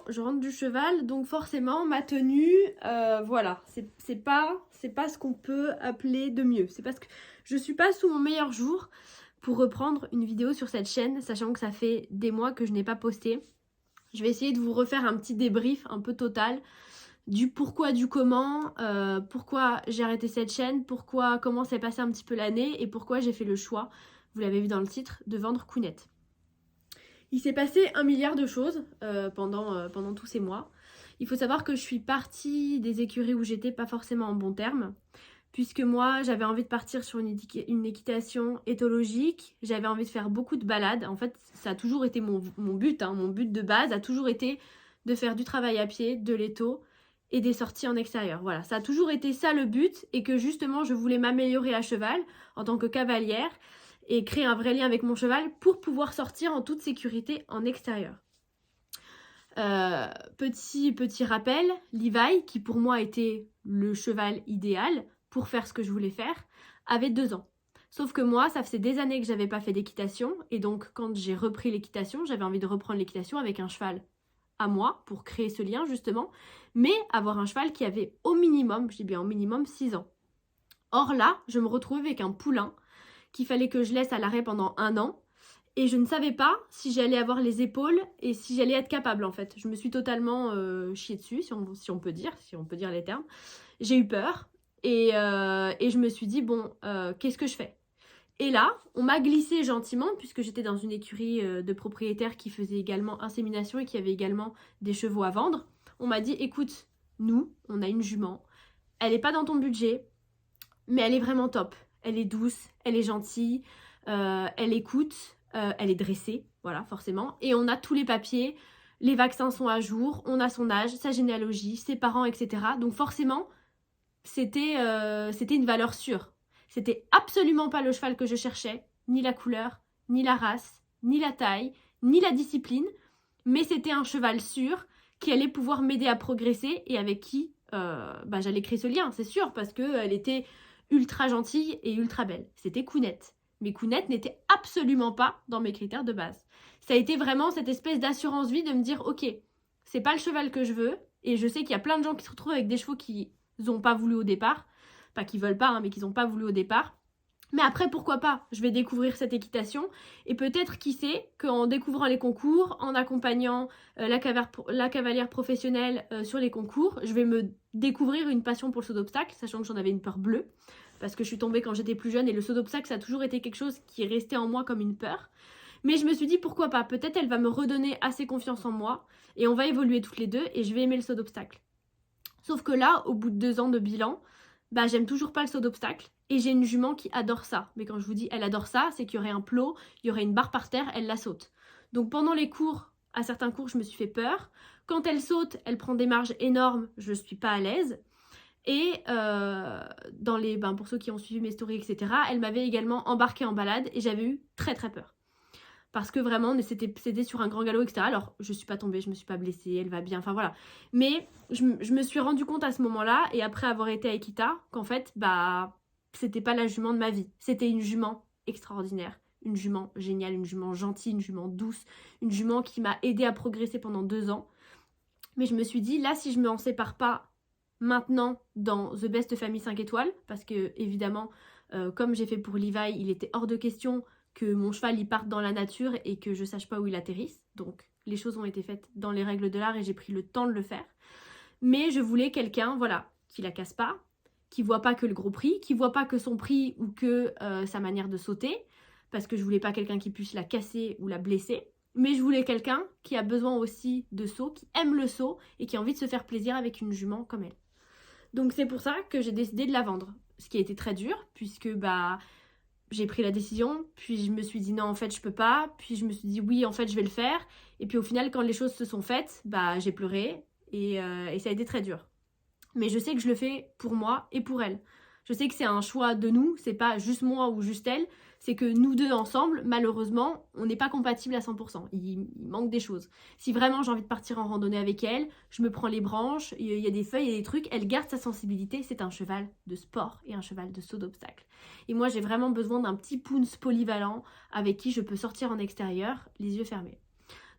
je rentre du cheval, donc forcément ma tenue, voilà, c'est pas ce qu'on peut appeler de mieux. C'est parce que je suis pas sous mon meilleur jour pour reprendre une vidéo sur cette chaîne, sachant que ça fait des mois que je n'ai pas posté. Je vais essayer de vous refaire un petit débrief un peu total du pourquoi, du comment, pourquoi j'ai arrêté cette chaîne, comment s'est passé un petit peu l'année et pourquoi j'ai fait le choix, vous l'avez vu dans le titre, de vendre Kounet. Il s'est passé un milliard de choses pendant tous ces mois. Il faut savoir que je suis partie des écuries où j'étais pas forcément en bon terme, puisque moi j'avais envie de partir sur une équitation éthologique, j'avais envie de faire beaucoup de balades. En fait, ça a toujours été mon but, hein. Mon but de base a toujours été de faire du travail à pied, de l'étau et des sorties en extérieur. Voilà, ça a toujours été ça le but, et que justement je voulais m'améliorer à cheval en tant que cavalière et créer un vrai lien avec mon cheval pour pouvoir sortir en toute sécurité en extérieur. Petit rappel, Levi, qui pour moi était le cheval idéal pour faire ce que je voulais faire, avait 2 ans. Sauf que moi, ça faisait des années que j'avais pas fait d'équitation, et donc quand j'ai repris l'équitation, j'avais envie de reprendre l'équitation avec un cheval à moi, pour créer ce lien justement, mais avoir un cheval qui avait au minimum, je dis bien au minimum, 6 ans. Or là, je me retrouve avec un poulain qu'il fallait que je laisse à l'arrêt pendant 1 an, et je ne savais pas si j'allais avoir les épaules et si j'allais être capable en fait. Je me suis totalement chiée dessus, si on peut dire les termes. J'ai eu peur et je me suis dit bon, qu'est-ce que je fais? Et là, on m'a glissé gentiment, puisque j'étais dans une écurie de propriétaires qui faisait également insémination et qui avait également des chevaux à vendre. On m'a dit écoute, nous, on a une jument, elle n'est pas dans ton budget, mais elle est vraiment top. Elle est douce, elle est gentille, elle écoute, elle est dressée, voilà, forcément. Et on a tous les papiers, les vaccins sont à jour, on a son âge, sa généalogie, ses parents, etc. Donc forcément, c'était une valeur sûre. C'était absolument pas le cheval que je cherchais, ni la couleur, ni la race, ni la taille, ni la discipline, mais c'était un cheval sûr qui allait pouvoir m'aider à progresser et avec qui j'allais créer ce lien, c'est sûr, parce qu'elle était ultra gentille et ultra belle. C'était Kounet. Mais Kounet n'était absolument pas dans mes critères de base. Ça a été vraiment cette espèce d'assurance vie de me dire ok, c'est pas le cheval que je veux, et je sais qu'il y a plein de gens qui se retrouvent avec des chevaux qu'ils n'ont pas voulu au départ, pas qu'ils veulent pas, hein, mais qu'ils n'ont pas voulu au départ. Mais après, pourquoi pas? Je vais découvrir cette équitation, et peut-être, qui sait, qu'en découvrant les concours, en accompagnant la cavalière professionnelle sur les concours, je vais me découvrir une passion pour le saut d'obstacle, sachant que j'en avais une peur bleue, parce que je suis tombée quand j'étais plus jeune, et le saut d'obstacle, ça a toujours été quelque chose qui est resté en moi comme une peur. Mais je me suis dit, pourquoi pas? Peut-être elle va me redonner assez confiance en moi, et on va évoluer toutes les deux, et je vais aimer le saut d'obstacle. Sauf que là, au bout de 2 ans de bilan, j'aime toujours pas le saut d'obstacle. Et j'ai une jument qui adore ça. Mais quand je vous dis elle adore ça, c'est qu'il y aurait un plot, il y aurait une barre par terre, elle la saute. Donc pendant les cours, à certains cours, je me suis fait peur. Quand elle saute, elle prend des marges énormes, je suis pas à l'aise. Et pour ceux qui ont suivi mes stories, etc., elle m'avait également embarquée en balade et j'avais eu très très peur. Parce que vraiment, c'était sur un grand galop, etc. Alors, je suis pas tombée, je me suis pas blessée, elle va bien, enfin voilà. Mais je me suis rendu compte à ce moment-là, et après avoir été à Ekita, qu'en fait, c'était pas la jument de ma vie. C'était une jument extraordinaire, une jument géniale, une jument gentille, une jument douce, une jument qui m'a aidée à progresser pendant 2 ans. Mais je me suis dit, là, si je me en sépare pas maintenant dans The Best Family 5 étoiles, parce que évidemment, comme j'ai fait pour Levi, il était hors de question que mon cheval y parte dans la nature et que je sache pas où il atterrisse. Donc les choses ont été faites dans les règles de l'art et j'ai pris le temps de le faire. Mais je voulais quelqu'un, voilà, qui la casse pas, qui voit pas que le gros prix, qui voit pas que son prix ou que sa manière de sauter, parce que je voulais pas quelqu'un qui puisse la casser ou la blesser. Mais je voulais quelqu'un qui a besoin aussi de saut, qui aime le saut et qui a envie de se faire plaisir avec une jument comme elle. Donc c'est pour ça que j'ai décidé de la vendre. Ce qui a été très dur, puisque j'ai pris la décision, puis je me suis dit non, en fait je peux pas, puis je me suis dit oui, en fait je vais le faire, et puis au final quand les choses se sont faites, j'ai pleuré, et ça a été très dur. Mais je sais que je le fais pour moi et pour elle. Je sais que c'est un choix de nous, c'est pas juste moi ou juste elle, c'est que nous deux ensemble, malheureusement, on n'est pas compatibles à 100%. Il manque des choses. Si vraiment j'ai envie de partir en randonnée avec elle, je me prends les branches, il y a des feuilles, il y a des trucs, elle garde sa sensibilité, c'est un cheval de sport et un cheval de saut d'obstacle. Et moi j'ai vraiment besoin d'un petit pounce polyvalent avec qui je peux sortir en extérieur, les yeux fermés.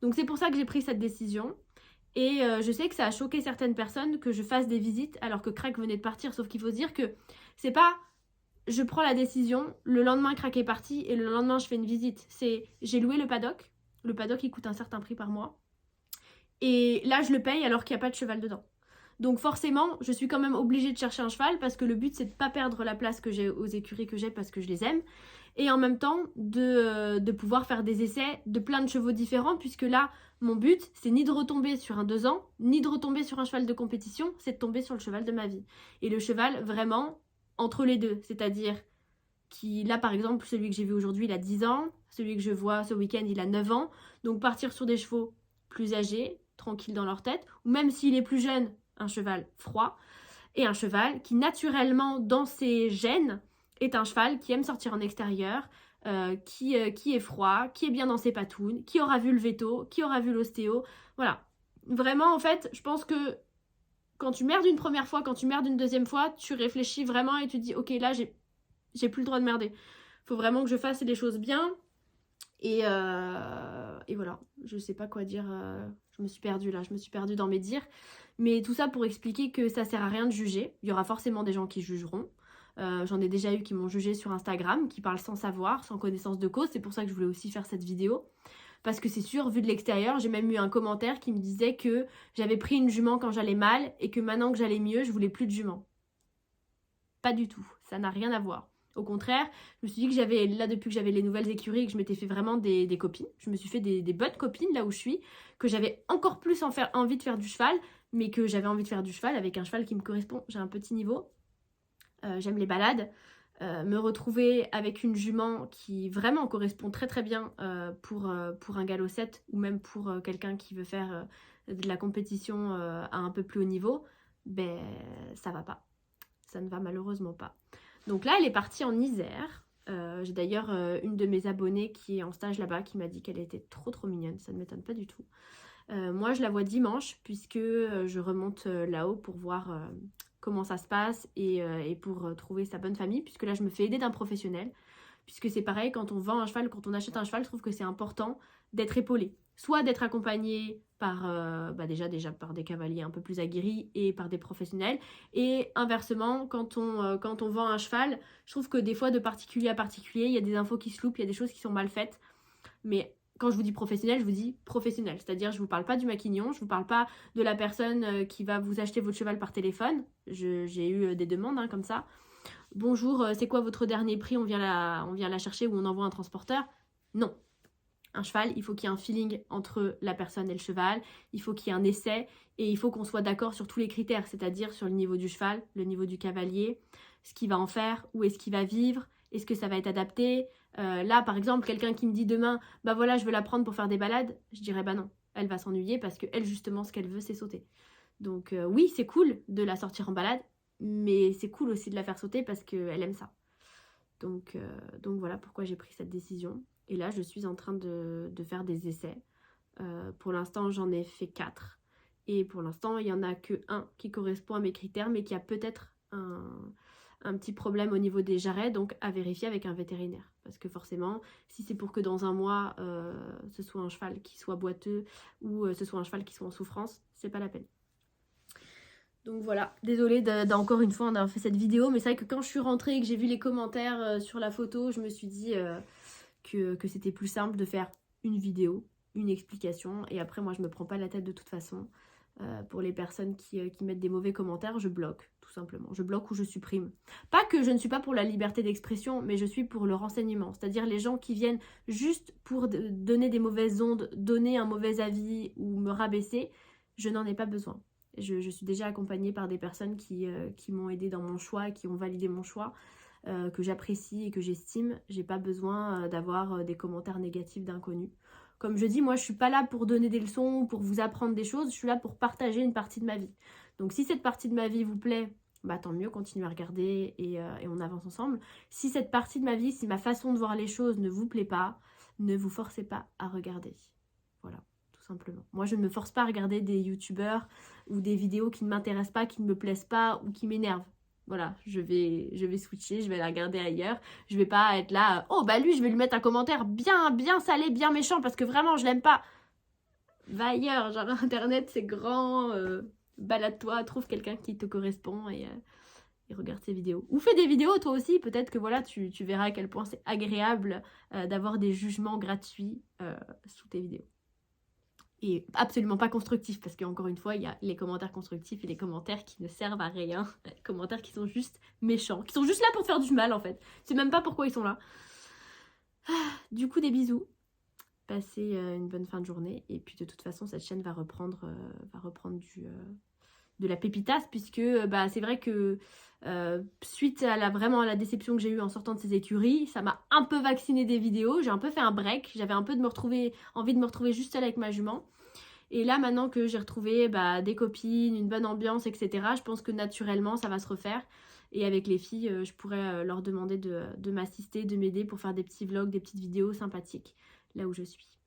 Donc c'est pour ça que j'ai pris cette décision. Et je sais que ça a choqué certaines personnes que je fasse des visites alors que Crack venait de partir. Sauf qu'il faut se dire que c'est pas je prends la décision, le lendemain Crack est parti et le lendemain je fais une visite. C'est j'ai loué le paddock. Le paddock il coûte un certain prix par mois. Et là je le paye alors qu'il n'y a pas de cheval dedans. Donc forcément, je suis quand même obligée de chercher un cheval parce que le but c'est de pas perdre la place que j'ai aux écuries que j'ai parce que je les aime. Et en même temps de pouvoir faire des essais de plein de chevaux différents puisque là, mon but c'est ni de retomber sur un 2 ans, ni de retomber sur un cheval de compétition, c'est de tomber sur le cheval de ma vie. Et le cheval vraiment entre les deux, c'est-à-dire qui, là par exemple, celui que j'ai vu aujourd'hui il a 10 ans, celui que je vois ce week-end il a 9 ans, donc partir sur des chevaux plus âgés, tranquilles dans leur tête, ou même s'il est plus jeune, un cheval froid, et un cheval qui naturellement dans ses gènes est un cheval qui aime sortir en extérieur, qui est froid, qui est bien dans ses patounes, qui aura vu le veto, qui aura vu l'ostéo, voilà. Vraiment en fait, je pense que quand tu merdes une première fois, quand tu merdes une deuxième fois, tu réfléchis vraiment et tu te dis ok là j'ai plus le droit de merder. Faut vraiment que je fasse les choses bien. Et voilà, je sais pas quoi dire, je me suis perdue là, je me suis perdue dans mes dires. Mais tout ça pour expliquer que ça sert à rien de juger. Il y aura forcément des gens qui jugeront. J'en ai déjà eu qui m'ont jugé sur Instagram, qui parlent sans savoir, sans connaissance de cause. C'est pour ça que je voulais aussi faire cette vidéo. Parce que c'est sûr, vu de l'extérieur, j'ai même eu un commentaire qui me disait que j'avais pris une jument quand j'allais mal et que maintenant que j'allais mieux, je voulais plus de jument. Pas du tout, ça n'a rien à voir. Au contraire, je me suis dit que j'avais, là depuis que j'avais les nouvelles écuries, que je m'étais fait vraiment des copines. Je me suis fait des bonnes copines là où je suis, que j'avais encore plus envie de faire du cheval, mais que j'avais envie de faire du cheval avec un cheval qui me correspond. J'ai un petit niveau, j'aime les balades. Me retrouver avec une jument qui vraiment correspond très très bien pour un galop 7 ou même pour quelqu'un qui veut faire de la compétition à un peu plus haut niveau, ben ça va pas. Ça ne va malheureusement pas. Donc là, elle est partie en Isère. J'ai d'ailleurs une de mes abonnées qui est en stage là-bas qui m'a dit qu'elle était trop mignonne. Ça ne m'étonne pas du tout. Moi, je la vois dimanche puisque je remonte là-haut pour voir comment ça se passe et pour trouver sa bonne famille. Puisque là, je me fais aider d'un professionnel. Puisque c'est pareil, quand on vend un cheval, quand on achète un cheval, je trouve que c'est important d'être épaulé. Soit d'être accompagné par déjà par des cavaliers un peu plus aguerris et par des professionnels. Et inversement, quand on vend un cheval, je trouve que des fois, de particulier à particulier, il y a des infos qui se loupent, il y a des choses qui sont mal faites. Mais quand je vous dis professionnel, je vous dis professionnel. C'est-à-dire, je ne vous parle pas du maquignon, je ne vous parle pas de la personne qui va vous acheter votre cheval par téléphone. J'ai eu des demandes comme ça. Bonjour, c'est quoi votre dernier prix? On vient la chercher ou on envoie un transporteur? Non. Un cheval, il faut qu'il y ait un feeling entre la personne et le cheval, il faut qu'il y ait un essai et il faut qu'on soit d'accord sur tous les critères, c'est-à-dire sur le niveau du cheval, le niveau du cavalier, ce qu'il va en faire, où est-ce qu'il va vivre, est-ce que ça va être adapté. Là, par exemple, quelqu'un qui me dit demain, bah voilà, je veux la prendre pour faire des balades, je dirais bah non, elle va s'ennuyer parce qu'elle, justement, ce qu'elle veut, c'est sauter. Donc oui, c'est cool de la sortir en balade, mais c'est cool aussi de la faire sauter parce qu'elle aime ça. Donc voilà pourquoi j'ai pris cette décision. Et là, je suis en train de faire des essais. Pour l'instant, j'en ai fait 4. Et pour l'instant, il n'y en a que un qui correspond à mes critères, mais qui a peut-être un petit problème au niveau des jarrets, donc à vérifier avec un vétérinaire. Parce que forcément, si c'est pour que dans un mois, ce soit un cheval qui soit boiteux ou ce soit un cheval qui soit en souffrance, c'est pas la peine. Donc voilà, désolée d'encore une fois d'avoir fait cette vidéo, mais c'est vrai que quand je suis rentrée et que j'ai vu les commentaires sur la photo, je me suis dit que c'était plus simple de faire une vidéo, une explication, et après moi je me prends pas la tête de toute façon. Pour les personnes qui mettent des mauvais commentaires, je bloque, tout simplement. Je bloque ou je supprime. Pas que je ne suis pas pour la liberté d'expression, mais je suis pour le renseignement. C'est-à-dire les gens qui viennent juste pour donner des mauvaises ondes, donner un mauvais avis ou me rabaisser, je n'en ai pas besoin. Je suis déjà accompagnée par des personnes qui m'ont aidée dans mon choix, qui ont validé mon choix, que j'apprécie et que j'estime. J'ai pas besoin d'avoir des commentaires négatifs d'inconnus. Comme je dis, moi je suis pas là pour donner des leçons, pour vous apprendre des choses, je suis là pour partager une partie de ma vie. Donc si cette partie de ma vie vous plaît, bah tant mieux, continuez à regarder et on avance ensemble. Si cette partie de ma vie, si ma façon de voir les choses ne vous plaît pas, ne vous forcez pas à regarder. Voilà, tout simplement. Moi je ne me force pas à regarder des youtubeurs ou des vidéos qui ne m'intéressent pas, qui ne me plaisent pas ou qui m'énervent. Voilà, je vais switcher, je vais la regarder ailleurs. Je vais pas être là, oh bah lui, je vais lui mettre un commentaire bien salé, bien méchant parce que vraiment, je l'aime pas. va ailleurs, genre internet c'est grand, balade-toi, trouve quelqu'un qui te correspond et regarde ses vidéos. Ou fais des vidéos toi aussi, peut-être que voilà, tu verras à quel point c'est agréable d'avoir des jugements gratuits sous tes vidéos. Et absolument pas constructifs, parce qu'encore une fois, il y a les commentaires constructifs et les commentaires qui ne servent à rien. Les commentaires qui sont juste méchants, qui sont juste là pour te faire du mal en fait. Tu sais même pas pourquoi ils sont là. Du coup, des bisous. Passez une bonne fin de journée. Et puis de toute façon, cette chaîne va reprendre de la pépitas, puisque c'est vrai que suite à vraiment à la déception que j'ai eue en sortant de ces écuries, ça m'a un peu vacciné des vidéos. J'ai un peu fait un break. J'avais un peu envie de me retrouver juste seule avec ma jument. Et là, maintenant que j'ai retrouvé des copines, une bonne ambiance, etc., je pense que naturellement, ça va se refaire. Et avec les filles, je pourrais leur demander de m'assister, de m'aider pour faire des petits vlogs, des petites vidéos sympathiques, là où je suis.